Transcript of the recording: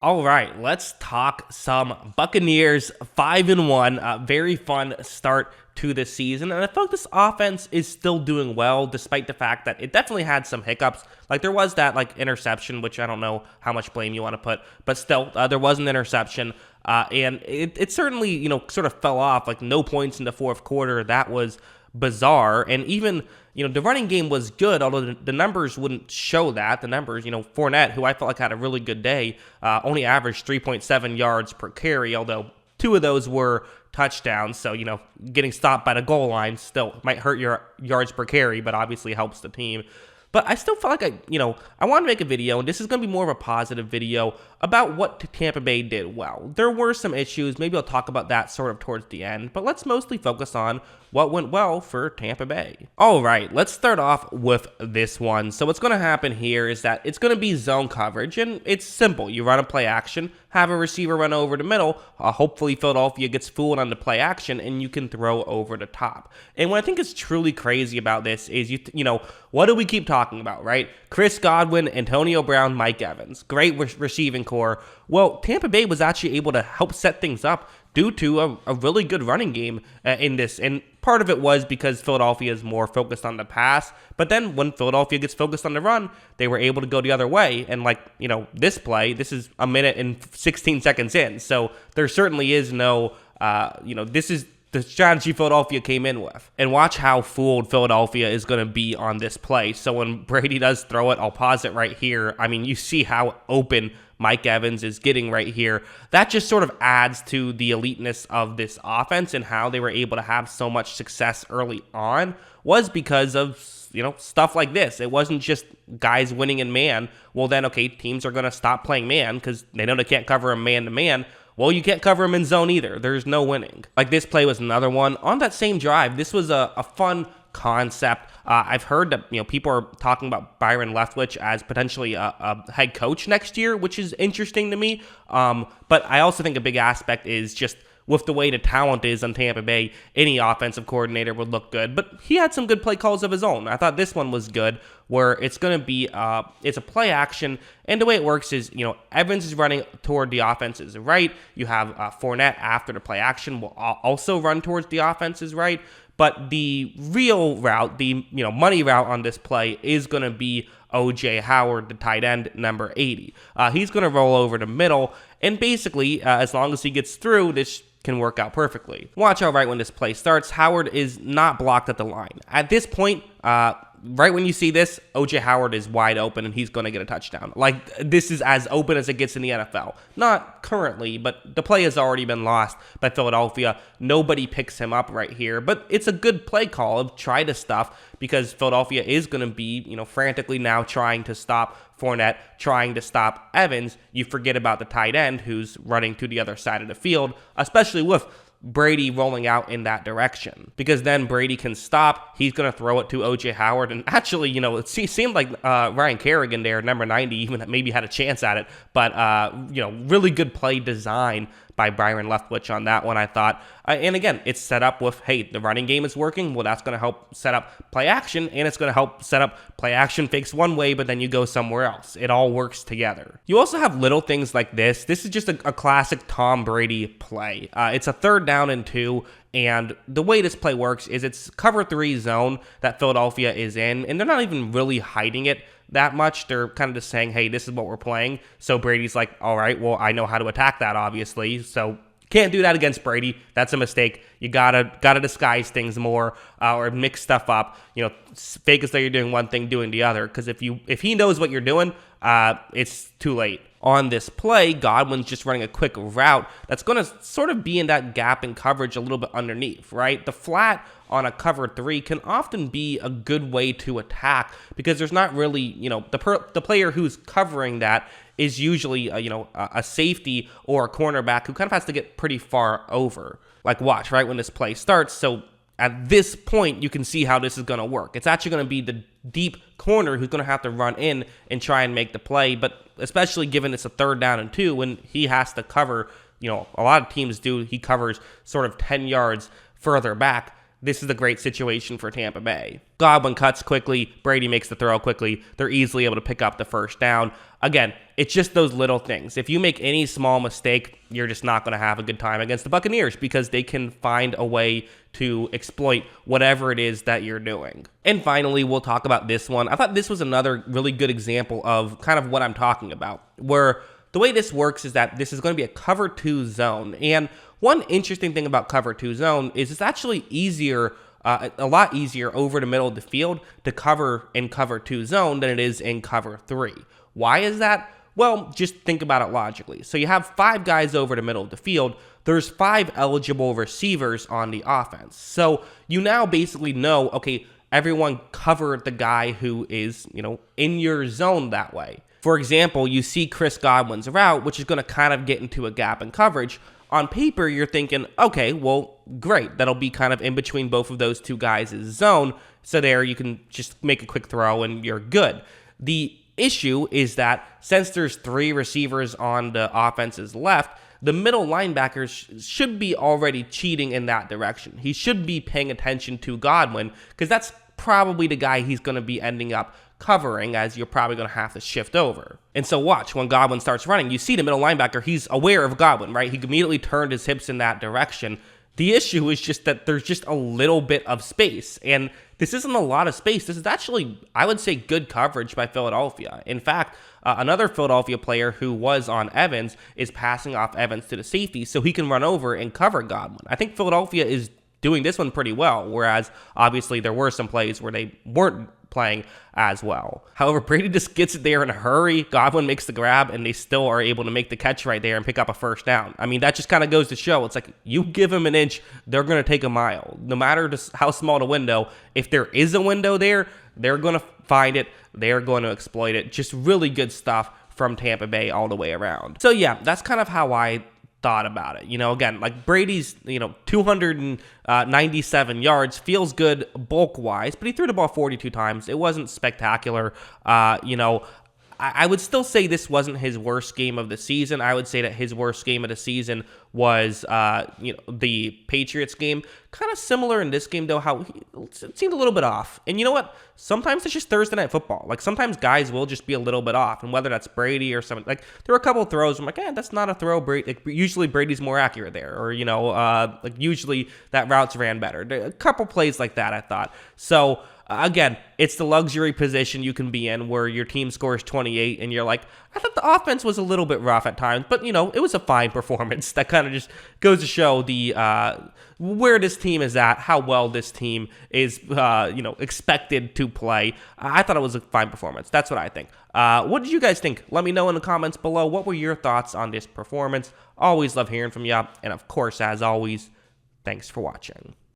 All right, let's talk some Buccaneers 5-1. Very fun start to the season. And I feel like this offense is still doing well, despite the fact that it definitely had some hiccups. Like there was that interception, which I don't know how much blame you want to put, but still, there was an interception. And it certainly, sort of fell off, like no points in the fourth quarter. That was bizarre. And even, the running game was good, although the numbers wouldn't show that. The numbers, Fournette, who I felt like had a really good day, only averaged 3.7 yards per carry, although two of those were touchdowns. So, getting stopped by the goal line still might hurt your yards per carry, but obviously helps the team. But I still felt like I want to make a video, and this is going to be more of a positive video about what Tampa Bay did well. There were some issues. Maybe I'll talk about that sort of towards the end, but let's mostly focus on what went well for Tampa Bay. All right, let's start off with this one. So what's going to happen here is that it's going to be zone coverage, and it's simple. You run a play action, have a receiver run over the middle. Hopefully Philadelphia gets fooled on the play action, and you can throw over the top. And what I think is truly crazy about this is, what do we keep talking about, right? Chris Godwin, Antonio Brown, Mike Evans. Great receiving core. Well, Tampa Bay was actually able to help set things up due to a really good running game in this. And part of it was because Philadelphia is more focused on the pass. But then when Philadelphia gets focused on the run, they were able to go the other way. And this play, this is a minute and 16 seconds in. So there certainly is no, this is the strategy Philadelphia came in with. And watch how fooled Philadelphia is going to be on this play. So when Brady does throw it, I'll pause it right here. I mean, you see how open Mike Evans is getting right here. That just sort of adds to the eliteness of this offense, and how they were able to have so much success early on was because of, stuff like this. It wasn't just guys winning in man. Well, then, okay, teams are going to stop playing man because they know they can't cover him man-to-man. Well, you can't cover him in zone either. There's no winning. Like this play was another one. On that same drive, this was a fun concept. I've heard that people are talking about Byron Leftwich as potentially a head coach next year, which is interesting to me. But I also think a big aspect is just with the way the talent is on Tampa Bay, any offensive coordinator would look good. But he had some good play calls of his own. I thought this one was good, where it's going to be, it's a play action. And the way it works is, Evans is running toward the offense's right. You have Fournette after the play action will also run towards the offense's right. But the real route, the money route on this play is going to be O.J. Howard, the tight end, number 80. He's going to roll over the middle, and basically, as long as he gets through, this can work out perfectly. Watch out right when this play starts. Howard is not blocked at the line. At this point, right when you see this, O.J. Howard is wide open, and he's going to get a touchdown. This is as open as it gets in the NFL. Not currently, but the play has already been lost by Philadelphia. Nobody picks him up right here, but it's a good play call of try to stuff, because Philadelphia is going to be, frantically now trying to stop Fournette, trying to stop Evans. You forget about the tight end who's running to the other side of the field, especially with Brady rolling out in that direction, because then Brady can stop. He's going to throw it to O.J. Howard, and actually, it seemed like Ryan Kerrigan there, number 90, even maybe had a chance at it, but, really good play design by Byron Leftwich on that one, I thought. And again, it's set up with, hey, the running game is working. Well, that's going to help set up play action, and it's going to help set up play action fakes one way, but then you go somewhere else. It all works together. You also have little things like this. This is just a classic Tom Brady play. It's a 3rd down and 2. And the way this play works is it's cover 3 zone that Philadelphia is in, and they're not even really hiding it that much. They're kind of just saying, hey, this is what we're playing. So Brady's like, all right, well, I know how to attack that, obviously. So can't do that against Brady. That's a mistake. You gotta disguise things more, or mix stuff up. Fake as though you're doing one thing, doing the other. Because if he knows what you're doing, it's too late. On this play, Godwin's just running a quick route that's going to sort of be in that gap in coverage a little bit underneath, right? The flat on a cover 3 can often be a good way to attack, because there's not really, the player who's covering that is usually, a safety or a cornerback who kind of has to get pretty far over. Watch, right, when this play starts. So at this point, you can see how this is going to work. It's actually going to be the deep corner who's going to have to run in and try and make the play, but especially given it's a 3rd down and 2, when he has to cover, a lot of teams do, he covers sort of 10 yards further back. this is a great situation for Tampa Bay. Godwin cuts quickly, Brady makes the throw quickly, they're easily able to pick up the first down. Again, it's just those little things. If you make any small mistake, you're just not going to have a good time against the Buccaneers because they can find a way to exploit whatever it is that you're doing. And finally, we'll talk about this one. I thought this was another really good example of kind of what I'm talking about, where the way this works is that this is going to be a cover 2 zone. And one interesting thing about cover 2 zone is it's actually easier, a lot easier over the middle of the field to cover in cover 2 zone than it is in cover 3. Why is that? Well, just think about it logically. So you have 5 guys over the middle of the field. There's 5 eligible receivers on the offense. So you now basically know, okay, everyone cover the guy who is, in your zone that way. For example, you see Chris Godwin's route, which is going to kind of get into a gap in coverage. On paper, you're thinking, okay, well, great. That'll be kind of in between both of those two guys' zone. So there you can just make a quick throw and you're good. The issue is that since there's 3 receivers on the offense's left, the middle linebackers should be already cheating in that direction. He should be paying attention to Godwin because that's probably the guy he's going to be ending up covering, as you're probably going to have to shift over. And so watch, when Godwin starts running, you see the middle linebacker, he's aware of Godwin, right? He immediately turned his hips in that direction. The issue is just that there's just a little bit of space, and this isn't a lot of space. This is actually, I would say, good coverage by Philadelphia. In fact, another Philadelphia player who was on Evans is passing off Evans to the safety so he can run over and cover Godwin. I think Philadelphia is doing this one pretty well, whereas obviously there were some plays where they weren't playing as well. However, Brady just gets it there in a hurry. Godwin makes the grab, and they still are able to make the catch right there and pick up a first down. I mean, that just kind of goes to show, it's like you give them an inch, they're going to take a mile. No matter just how small the window, if there is a window there, they're going to find it, they're going to exploit it. Just really good stuff from Tampa Bay all the way around. So yeah, that's kind of how I thought about it. Again, like Brady's, 297 yards feels good bulk-wise, but he threw the ball 42 times. It wasn't spectacular. I would still say this wasn't his worst game of the season. I would say that his worst game of the season was, the Patriots game. Kind of similar in this game, though, how it seemed a little bit off. And you know what? Sometimes it's just Thursday Night Football. Like, sometimes guys will just be a little bit off. And whether that's Brady or something, like, there were a couple of throws. I'm like, that's not a throw. Usually Brady's more accurate there. Or, usually that routes ran better. A couple plays like that, I thought. So, again, it's the luxury position you can be in where your team scores 28 and you're like, I thought the offense was a little bit rough at times, but, it was a fine performance. That kind of just goes to show the where this team is at, how well this team is, expected to play. I thought it was a fine performance. That's what I think. What did you guys think? Let me know in the comments below. What were your thoughts on this performance? Always love hearing from you. And, of course, as always, thanks for watching.